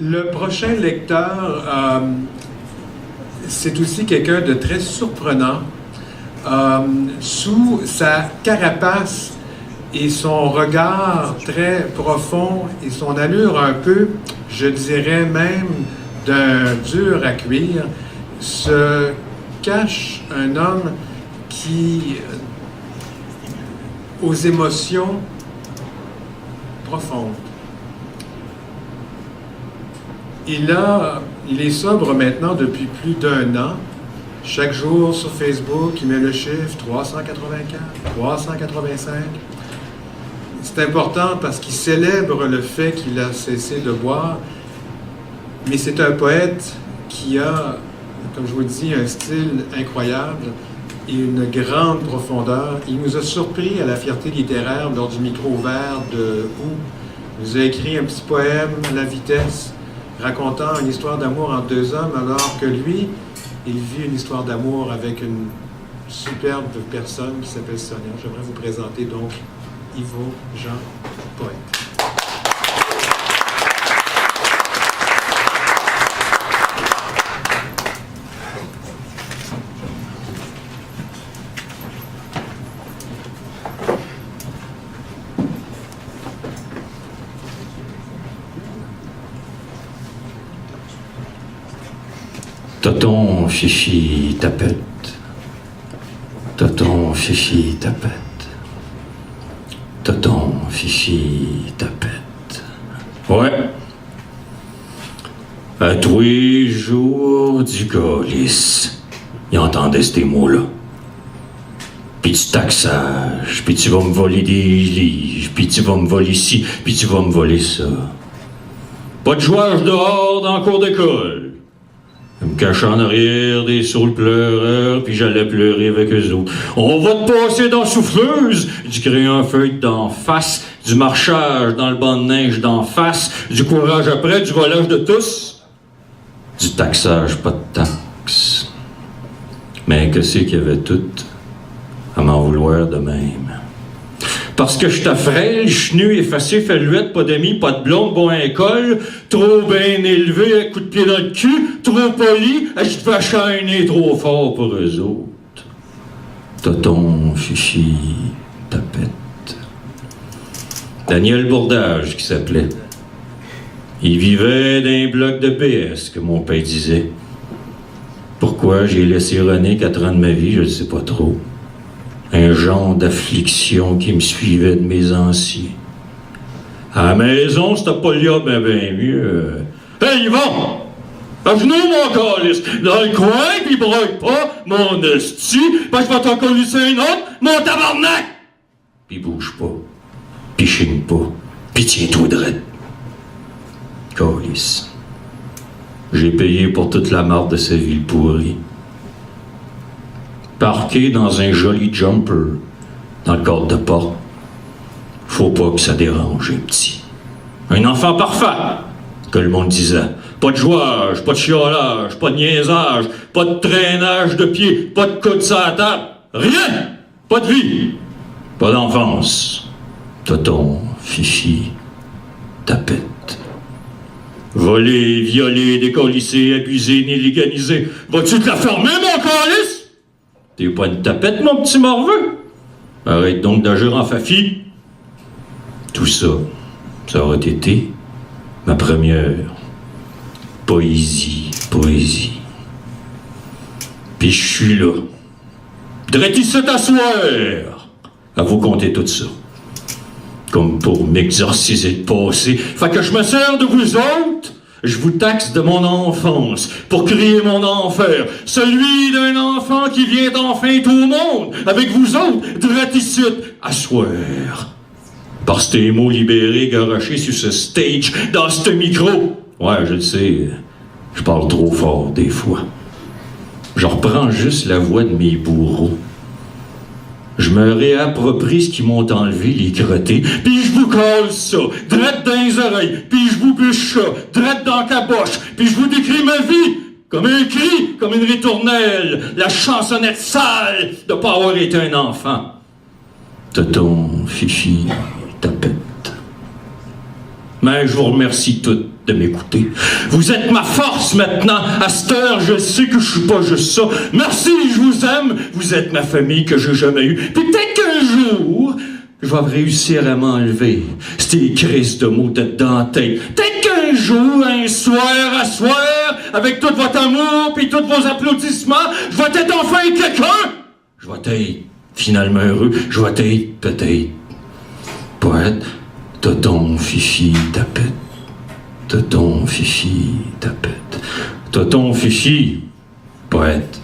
Le prochain lecteur, c'est aussi quelqu'un de très surprenant. Sous sa carapace et son regard très profond et son allure un peu, je dirais même, d'un dur à cuire, se cache un homme qui, aux émotions profondes. Il est sobre maintenant depuis plus d'1 an. Chaque jour sur Facebook, il met le chiffre 384, 385. C'est important parce qu'il célèbre le fait qu'il a cessé de boire. Mais c'est un poète qui a, comme je vous le dis, un style incroyable et une grande profondeur. Il nous a surpris à la Fierté littéraire lors du micro ouvert de août. Il nous a écrit un petit poème à la vitesse, racontant une histoire d'amour entre 2 hommes, alors que lui, il vit une histoire d'amour avec une superbe personne qui s'appelle Sonia. J'aimerais vous présenter donc Ivo Jean, poète. Tonton Chichi tapette. Tonton Chichi tapette. Tonton Chichi tapette. Ouais. À tous les jours du calice, il entendait ces mots-là. Puis du taxage, puis tu vas me voler des livres, puis tu vas me voler ci, puis tu vas me voler ça. Pas de jouage dehors dans le cours d'école. Je me cachais en arrière des saules pleureurs, puis j'allais pleurer avec eux autres. On va te passer dans la souffleuse, du crayon à feuille d'en face, du marchage dans le banc de neige d'en face, du courage après, du volage de tous, du taxage, pas de taxe. Mais que c'est qu'il y avait tout à m'en vouloir de même. Parce que j'étais frêle, chenu, effacé, feluette, pas d'amis, pas de blonde, bon à l'école, trop bien élevé, coup de pied dans le cul, trop poli, je devais chaîner trop fort pour eux autres. Tonton, chichi, tapette. Daniel Bourdage, qui s'appelait. Il vivait dans un bloc de PS, que mon père disait. Pourquoi j'ai laissé René 4 ans de ma vie, je ne sais pas trop. Un genre d'affliction qui me suivait de mes anciens. À la maison, c'était pas là, ben mieux. Hey, Yvon! À genoux, mon calice! Dans le coin, pis broye pas, mon esti, parce que je vais t'en colisser un autre, mon tabarnak! Pis bouge pas, pis chigne pas, pis tiens-toi drette. Calice. J'ai payé pour toute la marde de cette ville pourrie. Parqué dans un joli jumper, dans le cadre de porte. Faut pas que ça dérange un petit. Un enfant parfait, que le monde disait. Pas de jouage, pas de chiolage, pas de niaisage, pas de traînage de pied, pas de coude sur la table. Rien! Pas de vie, pas d'enfance. Tonton, fifi, tapette. Voler, violer, décollisser, abuser, illégaliser. Vas-tu te la fermer, mon calice? T'es pas une tapette, mon petit morveux? Arrête donc d'agir en fafi. Tout ça, ça aurait été ma première poésie. Puis je suis là. Drette ici t'asseoir. À vous compter tout ça. Comme pour m'exorciser de passé. Fait que je me sers de vous autres. Je vous taxe de mon enfance pour crier mon enfer, celui d'un enfant qui vient enfin tout au monde, avec vous autres, drette ici, à soir. Par ces mots libérés garochés sur ce stage, dans ce micro. Ouais, je le sais, je parle trop fort des fois. Je reprends juste la voix de mes bourreaux. Je me réapproprie ce qu'ils m'ont enlevé, les crottés, puis je vous colle ça, drette dans les oreilles, puis je vous bûche ça, drette dans la caboche, puis je vous décris ma vie, comme un cri, comme une ritournelle, la chansonnette sale de pas avoir été un enfant. Tonton, fifi, tapette. Mais je vous remercie toutes de m'écouter. Vous êtes ma force maintenant. À cette heure, je sais que je suis pas juste ça. Merci, je vous aime. Vous êtes ma famille que j'ai jamais eue. Puis peut-être qu'un jour, je vais réussir à m'enlever ces crises de mots de dentelle. Peut-être qu'un jour, un soir, avec tout votre amour puis tous vos applaudissements, je vais être enfin quelqu'un. Je vais être finalement heureux. Je vais être peut-être poète. Toton, fifi, tapette. Toton, fifi, tapette. Toton, fifi, poète.